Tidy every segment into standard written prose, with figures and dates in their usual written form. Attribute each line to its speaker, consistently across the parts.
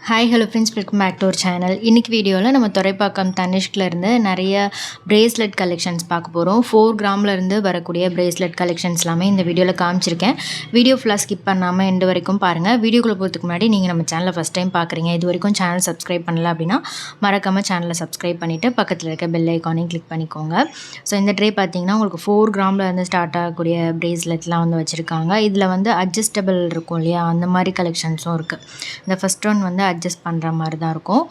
Speaker 1: Hi hello friends, welcome back to our channel. இன்றைக்கி வீடியோவில் நம்ம துறைப்பாக்கம் தனிஷ்கிலேருந்து நிறைய பிரேஸ்லெட் கலெக்ஷன்ஸ் பார்க்க போகிறோம். 4 கிராம்லேருந்து வரக்கூடிய பிரேஸ்லெட் கலெக்ஷன்ஸ் எல்லாமே இந்த வீடியோவில் காமிச்சிருக்கேன். வீடியோ ஃபுல்லாக ஸ்கிப் பண்ணாமல் எண்டு வரைக்கும் பாருங்கள். வீடியோக்குள்ளே போகிறதுக்கு முன்னாடி நீங்கள் நம்ம சேனலை ஃபஸ்ட் டைம் பார்க்குறீங்க, இது வரைக்கும் சேனல் சப்ஸ்கிரைப் பண்ணல அப்படின்னா மறக்காமல் சேனலை சப்ஸ்கிரைப் பண்ணிவிட்டு பக்கத்தில் இருக்க பெல் ஐக்கானையும் கிளிக் பண்ணிக்கோங்க. ஸோ இந்த ட்ரே பார்த்திங்கன்னா உங்களுக்கு 4 கிராம்லேருந்து ஸ்டார்ட் ஆகக்கூடிய பிரேஸ்லெட்லாம் வந்து வச்சுருக்காங்க. இதில் வந்து அட்ஜஸ்டபிள் இருக்கும் இல்லையா, அந்த மாதிரி கலெக்ஷன்ஸும் இருக்குது. இந்த ஃபஸ்ட் ஒன் வந்து அட்ஜஸ்ட் பண்ணுற மாதிரி தான் இருக்கும்.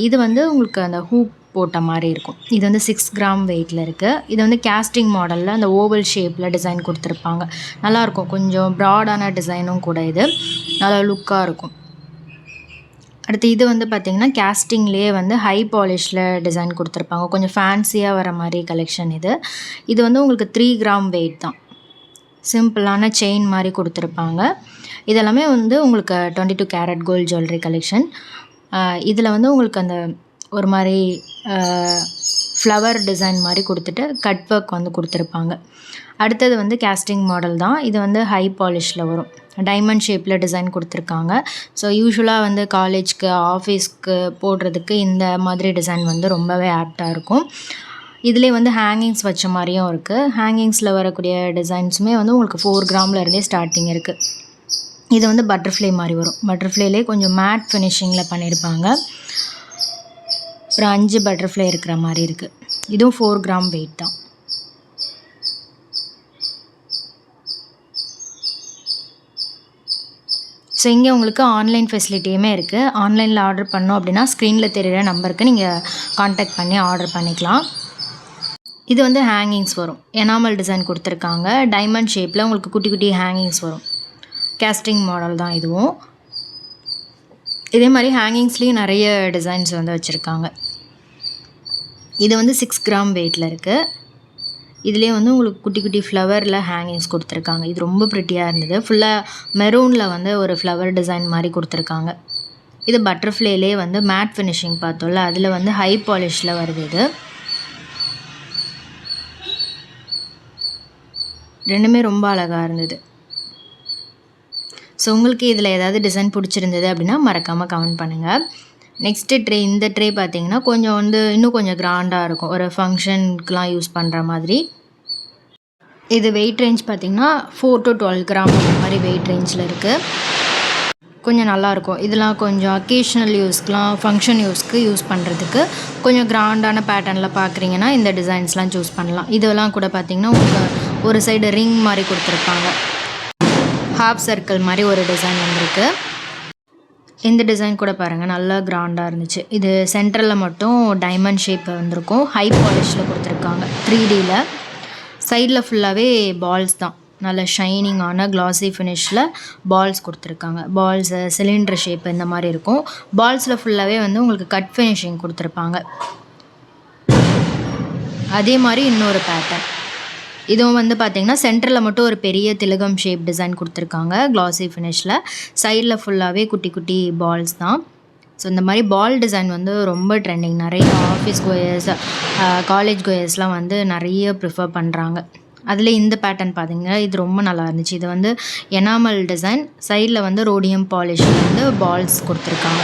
Speaker 1: இது வந்து உங்களுக்கு அந்த ஹூக் போட்ட மாதிரி இருக்கும். இது வந்து 6 கிராம் வெயிட்டில் இருக்குது. இது வந்து கேஸ்டிங் மாடலில் அந்த ஓவல் ஷேப்பில் டிசைன் கொடுத்துருப்பாங்க. நல்லாயிருக்கும், கொஞ்சம் ப்ராடான டிசைனும் கூட, இது நல்லா லுக்காக இருக்கும். அடுத்து இது வந்து பார்த்திங்கன்னா கேஸ்டிங்லேயே வந்து ஹை பாலிஷில் டிசைன் கொடுத்துருப்பாங்க. கொஞ்சம் ஃபேன்சியாக வர மாதிரி கலெக்ஷன் இது. இது வந்து உங்களுக்கு 3 கிராம் வெயிட் தான். சிம்பிளான செயின் மாதிரி கொடுத்துருப்பாங்க. இதெல்லாமே வந்து உங்களுக்கு 22 கேரட் கோல்டு ஜுவல்லரி கலெக்ஷன். இதில் வந்து உங்களுக்கு அந்த ஒரு மாதிரி ஃப்ளவர் டிசைன் மாதிரி கொடுத்துட்டு கட் ஒர்க் வந்து கொடுத்துருப்பாங்க. அடுத்தது வந்து கேஸ்டிங் மாடல் தான். இது வந்து ஹை பாலிஷில் வரும். டைமண்ட் ஷேப்பில் டிசைன் கொடுத்துருக்காங்க. ஸோ யூஸ்வலாக வந்து காலேஜ்க்கு ஆஃபீஸ்க்கு போடுறதுக்கு இந்த மாதிரி டிசைன் வந்து ரொம்பவே ஆப்டாக இருக்கும். இதிலே வந்து ஹேங்கிங்ஸ் வச்ச மாதிரியும் இருக்குது. ஹேங்கிங்ஸில் வரக்கூடிய டிசைன்ஸுமே வந்து உங்களுக்கு 4 கிராம்லேருந்தே ஸ்டார்டிங் இருக்குது. இது வந்து பட்டர்ஃப்ளை மாதிரி வரும். பட்டர்ஃப்ளைலே கொஞ்சம் மேட் ஃபினிஷிங்கில் பண்ணியிருப்பாங்க. ஒரு 5 பட்டர்ஃப்ளை இருக்கிற மாதிரி இருக்குது. இதுவும் 4 கிராம் வெயிட் தான். ஸோ இங்கே உங்களுக்கு ஆன்லைன் ஃபெசிலிட்டியுமே இருக்குது. ஆன்லைனில் ஆர்டர் பண்ணோம் அப்படின்னா ஸ்க்ரீனில் தெரிகிற நம்பருக்கு நீங்கள் கான்டாக்ட் பண்ணி ஆர்டர் பண்ணிக்கலாம். இது வந்து ஹேங்கிங்ஸ் வரும். எனாமல் டிசைன் கொடுத்துருக்காங்க. டைமண்ட் ஷேப்பில் உங்களுக்கு குட்டி குட்டி ஹேங்கிங்ஸ் வரும். கேஸ்டிங் மாடல் தான் இதுவும். இதே மாதிரி ஹேங்கிங்ஸ்லேயும் நிறைய டிசைன்ஸ் வந்து வச்சுருக்காங்க. இது வந்து 6 கிராம் வெயிட்டில் இருக்குது. இதுலேயே வந்து உங்களுக்கு குட்டி குட்டி ஃப்ளவரில் ஹேங்கிங்ஸ் கொடுத்துருக்காங்க. இது ரொம்ப ப்ரிட்டியாக இருந்தது. ஃபுல்லாக மெரூனில் வந்து ஒரு ஃப்ளவர் டிசைன் மாதிரி கொடுத்துருக்காங்க. இது பட்டர்ஃப்ளைலே வந்து மேட் ஃபினிஷிங் பார்த்தோம்ல, அதில் வந்து ஹை பாலிஷில் வருது. இது ரெண்டுமே ரொம்ப அழகாக இருந்தது. ஸோ உங்களுக்கு இதில் ஏதாவது டிசைன் பிடிச்சிருந்தது அப்படின்னா மறக்காமல் கமெண்ட் பண்ணுங்கள். நெக்ஸ்ட்டு ட்ரே, இந்த ட்ரே பார்த்திங்கன்னா கொஞ்சம் வந்து இன்னும் கொஞ்சம் கிராண்டாக இருக்கும். ஒரு ஃபங்க்ஷனுக்குலாம் யூஸ் பண்ணுற மாதிரி. இது வெயிட் ரேஞ்ச் பார்த்திங்கன்னா 4 to 12 கிராம் அந்த மாதிரி வெயிட் ரேஞ்சில் இருக்குது. கொஞ்சம் நல்லாயிருக்கும். இதெல்லாம் கொஞ்சம் அக்கேஷ்னல் யூஸ்க்கெலாம், ஃபங்க்ஷன் யூஸ்க்கு யூஸ் பண்ணுறதுக்கு கொஞ்சம் கிராண்டான பேட்டர்னில் பார்க்குறீங்கன்னா இந்த டிசைன்ஸ்லாம் சூஸ் பண்ணலாம். இதெல்லாம் கூட பார்த்திங்கன்னா உங்களுக்கு ஒரு சைடு ரிங் மாதிரி கொடுத்துருப்பாங்க. ஹாஃப் சர்க்கிள் மாதிரி ஒரு டிசைன் வந்திருக்கு. இந்த டிசைன் கூட பாருங்கள், நல்லா கிராண்டாக இருந்துச்சு. இது சென்டரில் மட்டும் டைமண்ட் ஷேப் வந்திருக்கும். ஹை பாலிஷில் கொடுத்துருக்காங்க. 3Dயில் சைடில் ஃபுல்லாகவே பால்ஸ் தான். நல்ல ஷைனிங்கான கிளாஸி ஃபினிஷில் பால்ஸ் கொடுத்துருக்காங்க. பால்ஸு சிலிண்டர் ஷேப் இந்த மாதிரி இருக்கும். பால்ஸில் ஃபுல்லாகவே வந்து உங்களுக்கு கட் ஃபினிஷிங் கொடுத்துருப்பாங்க. அதே மாதிரி இன்னொரு பேட்டர்ன். இதுவும் வந்து பார்த்திங்கன்னா சென்டரில் மட்டும் ஒரு பெரிய திலகம் ஷேப் டிசைன் கொடுத்துருக்காங்க கிளாஸி ஃபினிஷில். சைடில் ஃபுல்லாகவே குட்டி குட்டி பால்ஸ் தான். ஸோ இந்த மாதிரி பால் டிசைன் வந்து ரொம்ப ட்ரெண்டிங். நிறைய ஆஃபீஸ் கோயர்ஸ், காலேஜ் கோயர்ஸ்லாம் வந்து நிறைய ப்ரிஃபர் பண்ணுறாங்க. அதில் இந்த பேட்டர்ன் பார்த்திங்கன்னா இது ரொம்ப நல்லா இருந்துச்சு. இது வந்து எனாமல் டிசைன். சைடில் வந்து ரோடியம் பாலிஷில் வந்து பால்ஸ் கொடுத்துருக்காங்க.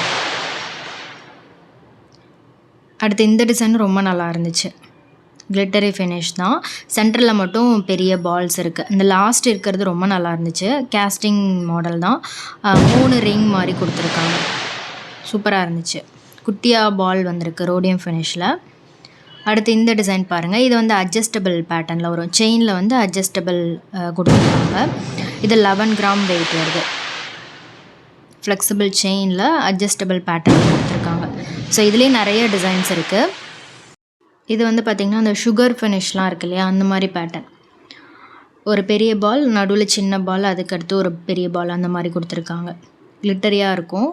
Speaker 1: அடுத்து இந்த டிசைன் ரொம்ப நல்லா இருந்துச்சு. கிளிட்டரி ஃபினிஷ் தான். சென்டரில் மட்டும் பெரிய பால்ஸ் இருக்குது. இந்த லாஸ்ட் இருக்கிறது ரொம்ப நல்லா இருந்துச்சு. கேஸ்டிங் மாடல் தான். 3 ரிங் மாதிரி கொடுத்துருக்காங்க. சூப்பராக இருந்துச்சு. குட்டியாக பால் வந்திருக்கு ரோடியம் ஃபினிஷில். அடுத்து இந்த டிசைன் பாருங்கள். இது வந்து அட்ஜஸ்டபிள் பேட்டர்னில் வரும். செயினில் வந்து அட்ஜஸ்டபிள் கொடுத்துருக்காங்க. இது 11 கிராம் வெயிட் வருது. ஃப்ளெக்சிபிள் செயினில் அட்ஜஸ்டபிள் பேட்டர்ன் கொடுத்துருக்காங்க. ஸோ இதுலேயே நிறைய டிசைன்ஸ் இருக்குது. இது வந்து பார்த்திங்கன்னா அந்த சுகர் ஃபினிஷ்லாம் இருக்கு இல்லையா, அந்த மாதிரி பேட்டர்ன். ஒரு பெரிய பால், நடுவில் சின்ன பால், அதுக்கடுத்து ஒரு பெரிய பால், அந்த மாதிரி கொடுத்துருக்காங்க. கிளிட்டரியாக இருக்கும்.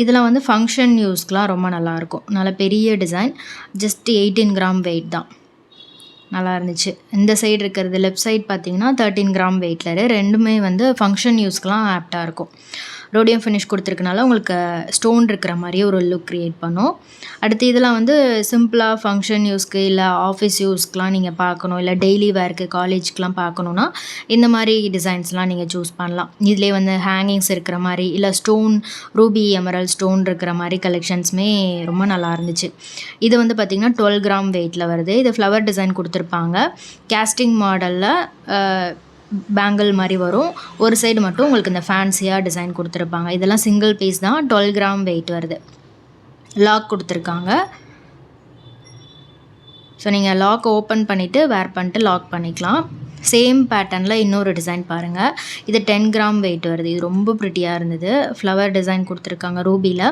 Speaker 1: இதெல்லாம் வந்து ஃபங்க்ஷன் யூஸ்க்கெலாம் ரொம்ப நல்லாயிருக்கும். நல்ல பெரிய டிசைன். ஜஸ்ட் 18 கிராம் வெயிட் தான். நல்லா இருந்துச்சு. இந்த சைடு இருக்கிறது லெஃப்ட் சைடு பார்த்திங்கன்னா 13 கிராம் வெயிட்டில். ரெண்டுமே வந்து ஃபங்க்ஷன் யூஸ்க்கெலாம் ஆப்டாக இருக்கும். ரோடியம் ஃபினிஷ் கொடுத்துருக்கனால உங்களுக்கு ஸ்டோன் இருக்கிற மாதிரியே ஒரு லுக் க்ரியேட் பண்ணும். அடுத்து இதெல்லாம் வந்து சிம்பிளாக ஃபங்க்ஷன் யூஸ்க்கு இல்லை ஆஃபீஸ் யூஸ்க்கெலாம் நீங்கள் பார்க்கணும், இல்லை டெய்லி வேர்க்கு காலேஜ்க்கெலாம் பார்க்கணுன்னா இந்த மாதிரி டிசைன்ஸ்லாம் நீங்கள் சூஸ் பண்ணலாம். இதிலே வந்து ஹேங்கிங்ஸ் இருக்கிற மாதிரி இல்லை ஸ்டோன் ரூபி எமரல் ஸ்டோன் இருக்கிற மாதிரி கலெக்ஷன்ஸுமே ரொம்ப நல்லா இருந்துச்சு. இது வந்து பார்த்திங்கன்னா 12 கிராம் வெயிட்டில் வருது. இது ஃப்ளவர் டிசைன் கொடுத்துருப்பாங்க. கேஸ்டிங் மாடலில் பேங்கிள் மாதிரி வரும். ஒரு சைடு மட்டும் உங்களுக்கு இந்த ஃபேன்சியாக டிசைன் கொடுத்துருப்பாங்க. இதெல்லாம் சிங்கிள் பீஸ் தான். 12 கிராம் வெயிட் வருது. லாக் கொடுத்துருக்காங்க. ஸோ நீங்கள் லாக் ஓப்பன் பண்ணிவிட்டு வேர் பண்ணிட்டு லாக் பண்ணிக்கலாம். சேம் பேட்டர்னில் இன்னொரு டிசைன் பாருங்கள். இது 10 கிராம் வெயிட் வருது. இது ரொம்ப ப்ரிட்டியாக இருந்தது. ஃப்ளவர் டிசைன் கொடுத்துருக்காங்க ரூபியில்.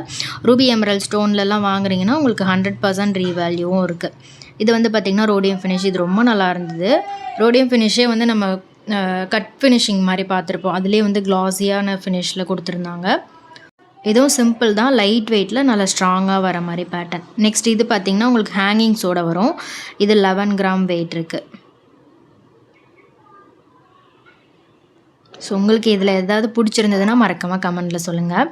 Speaker 1: ரூபி எமரல் ஸ்டோன்லலாம் வாங்குறீங்கன்னா உங்களுக்கு 100% ரீவேல்யூவும் இருக்குது. இது வந்து பார்த்திங்கன்னா ரோடியம் ஃபினிஷ். இது ரொம்ப நல்லா இருந்தது. ரோடியம் ஃபினிஷே வந்து நம்ம கட் ஃபினிஷிங் மாதிரி பார்த்துருப்போம். அதுலேயே வந்து க்ளாஸியான ஃபினிஷில் கொடுத்துருந்தாங்க. இதுவும் சிம்பிள் தான். லைட் வெயிட்டில் நல்லா ஸ்ட்ராங்காக வர மாதிரி பேட்டர்ன். நெக்ஸ்ட் இது பார்த்திங்கன்னா உங்களுக்கு ஹேங்கிங்ஸோடு வரும். இது 11 கிராம் வெயிட் இருக்குது. ஸோ உங்களுக்கு இதில் ஏதாவது பிடிச்சிருந்ததுன்னா மறக்காமல் கமெண்டில் சொல்லுங்கள்.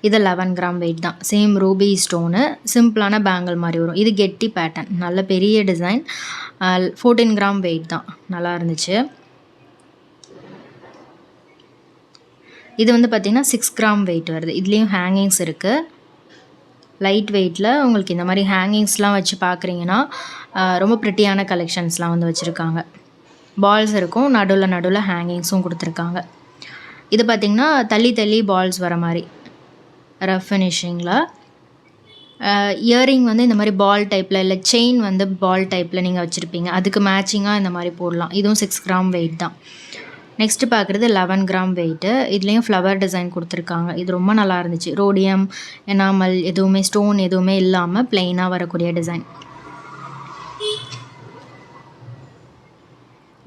Speaker 1: இது 11 கிராம் வெயிட் தான். சேம் ரூபி ஸ்டோனு, சிம்பிளான பேங்கிள் மாதிரி வரும். இது கெட்டி பேட்டர்ன், நல்ல பெரிய டிசைன். 14 கிராம் வெயிட் தான். நல்லா இருந்துச்சு. இது வந்து பார்த்திங்கன்னா 6 கிராம் வெயிட் வருது. இதுலேயும் ஹேங்கிங்ஸ் இருக்குது. லைட் வெயிட்டில் உங்களுக்கு இந்த மாதிரி ஹேங்கிங்ஸ்லாம் வச்சு பார்க்குறீங்கன்னா ரொம்ப ப்ரிட்டியான கலெக்ஷன்ஸ்லாம் வந்து வச்சுருக்காங்க. பால்ஸ் இருக்கும், நடுவில் ஹேங்கிங்ஸும் கொடுத்துருக்காங்க. இது பார்த்திங்கன்னா தள்ளி பால்ஸ் வர மாதிரி ரஃப் ஃபினிஷிங்கில். இயரிங் வந்து இந்த மாதிரி பால் டைப்பில் இல்லை செயின் வந்து பால் டைப்பில் நீங்கள் வச்சுருப்பீங்க, அதுக்கு மேட்சிங்காக இந்த மாதிரி போடலாம். இதுவும் 6 கிராம் வெயிட் தான். நெக்ஸ்ட்டு பார்க்குறது 11 கிராம் வெயிட்டு. இதுலேயும் ஃப்ளவர் டிசைன் கொடுத்துருக்காங்க. இது ரொம்ப நல்லா இருந்துச்சு. ரோடியம் எனாமல் எதுவுமே ஸ்டோன் எதுவுமே இல்லாமல் ப்ளெயினாக வரக்கூடிய டிசைன்.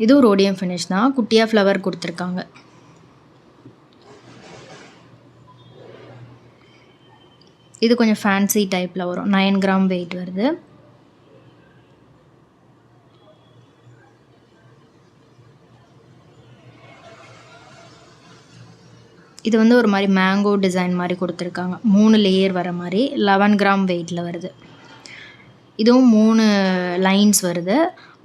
Speaker 1: இதுவும் ரோடியம் ஃபினிஷ் தான். குட்டியாக ஃப்ளவர் கொடுத்துருக்காங்க. இது கொஞ்சம் ஃபேன்சி டைப்பில் வரும். 9 கிராம் வெயிட் வருது. இது வந்து ஒரு மாதிரி மேங்கோ டிசைன் மாதிரி கொடுத்துருக்காங்க. 3 லேயர் வர மாதிரி 11 கிராம் வெயிட்டில் வருது. இதுவும் 3 லைன்ஸ் வருது.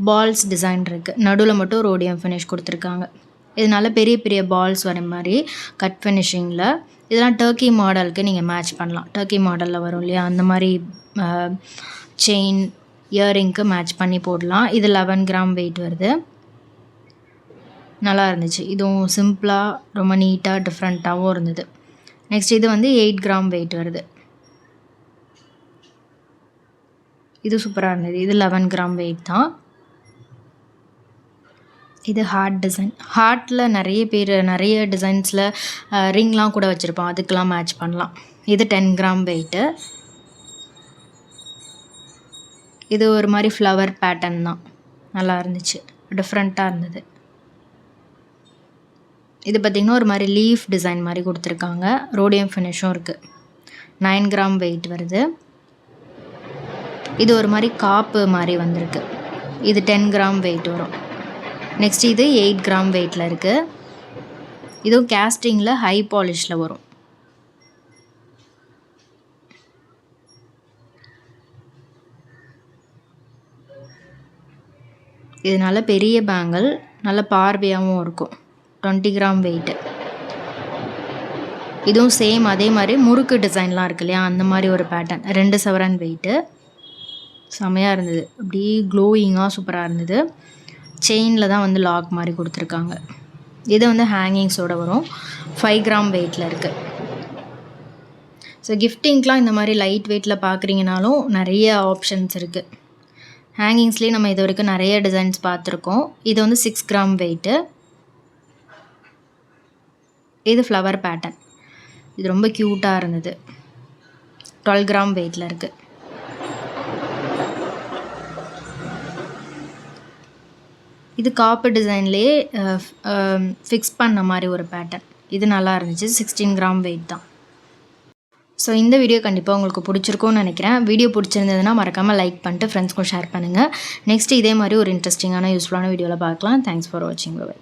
Speaker 1: பால்ஸ் டிசைன் இருக்குது. நடுவில் மட்டும் ரோடியம் ஃபினிஷ் கொடுத்துருக்காங்க. இதனால பெரிய பால்ஸ் வர மாதிரி கட் ஃபினிஷிங்கில். இதெல்லாம் டர்க்கி மாடலுக்கு நீங்கள் மேட்ச் பண்ணலாம். டர்க்கி மாடலில் வரும் இல்லையா, அந்த மாதிரி செயின் இயரிங்க்கு மேட்ச் பண்ணி போடலாம். இது 11 கிராம் வெயிட் வருது. நல்லா இருந்துச்சு. இதுவும் சிம்பிளாக ரொம்ப நீட்டாக டிஃப்ரெண்ட்டாகவும் இருந்தது. நெக்ஸ்ட் இது வந்து 8 கிராம் வெயிட் வருது. இது சூப்பராக இருந்தது. இது 11 கிராம் வெயிட் தான். இது ஹார்ட் டிசைன். ஹார்ட்டில் நிறைய டிசைன்ஸில் ரிங்லாம் கூட வச்சுருப்போம், அதுக்கெலாம் மேட்ச் பண்ணலாம். இது 10 கிராம் வெயிட்டு. இது ஒரு மாதிரி ஃப்ளவர் பேட்டர்ன் தான். நல்லா இருந்துச்சு, டிஃப்ரெண்ட்டாக இருந்தது. இது பார்த்திங்கன்னா ஒரு மாதிரி லீஃப் டிசைன் மாதிரி கொடுத்துருக்காங்க. ரோடியம் ஃபினிஷும் இருக்குது. 9 கிராம் வெயிட் வருது. இது ஒரு மாதிரி காப்பு மாதிரி வந்திருக்கு. இது 10 கிராம் வெயிட் வரும். நெக்ஸ்ட் இது 8 கிராம் வெயிட்டில் இருக்குது. இதுவும் கேஸ்டிங்கில் ஹை பாலிஷில் வரும். இது நல்ல பெரிய பேங்கிள், நல்ல பார்வையாகவும் இருக்கும். 20 கிராம் வெயிட்டு. இதுவும் சேம் அதே மாதிரி முறுக்கு டிசைன்லாம் இருக்கு இல்லையா, அந்த மாதிரி ஒரு பேட்டர்ன். 2 சவரன் வெயிட்டு. செமையாக இருந்தது. அப்படியே க்ளோயிங்காக சூப்பராக இருந்தது. செயினில் தான் வந்து லாக் மாதிரி கொடுத்துருக்காங்க. இது வந்து ஹேங்கிங்ஸோடு வரும். 5 கிராம் வெயிட்டில் இருக்குது. ஸோ கிஃப்டிங்க்கெலாம் இந்த மாதிரி லைட் வெயிட்டில் பார்க்குறீங்கனாலும் நிறைய ஆப்ஷன்ஸ் இருக்குது. ஹேங்கிங்ஸ்லேயே நம்ம இது வரைக்கும் நிறைய டிசைன்ஸ் பார்த்துருக்கோம். இது வந்து 6 கிராம் வெயிட்டு. இது ஃப்ளவர் பேட்டர்ன். இது ரொம்ப க்யூட்டாக இருந்தது. 12 கிராம் வெயிட்டில் இருக்குது. இது காப்பு டிசைன்லேயே ஃபிக்ஸ் பண்ண மாதிரி ஒரு பேட்டர்ன். இது நல்லா இருந்துச்சு. 16 கிராம் வெயிட் தான். ஸோ இந்த வீடியோ கண்டிப்பாக உங்களுக்கு பிடிச்சிருக்கும்னு நினைக்கிறேன். வீடியோ பிடிச்சிருந்ததுன்னா மறக்காமல் லைக் பண்ணிட்டு ஃப்ரெண்ட்ஸ்க்கும் ஷேர் பண்ணுங்கள். நெக்ஸ்ட் இதே மாதிரி ஒரு இன்ட்ரெஸ்டிங்கான யூஸ்ஃபுல்லான வீடியோவில் பார்க்கலாம். தேங்க்ஸ் ஃபார் வாட்சிங். பை.